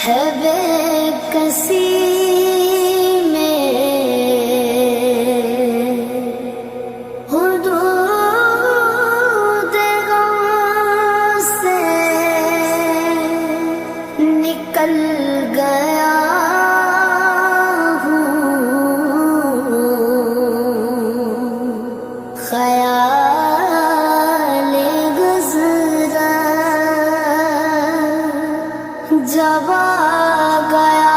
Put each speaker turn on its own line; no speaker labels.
ہے بے کسی میں حدود غم سے نکل گیا خیال گزرا جب آ گیا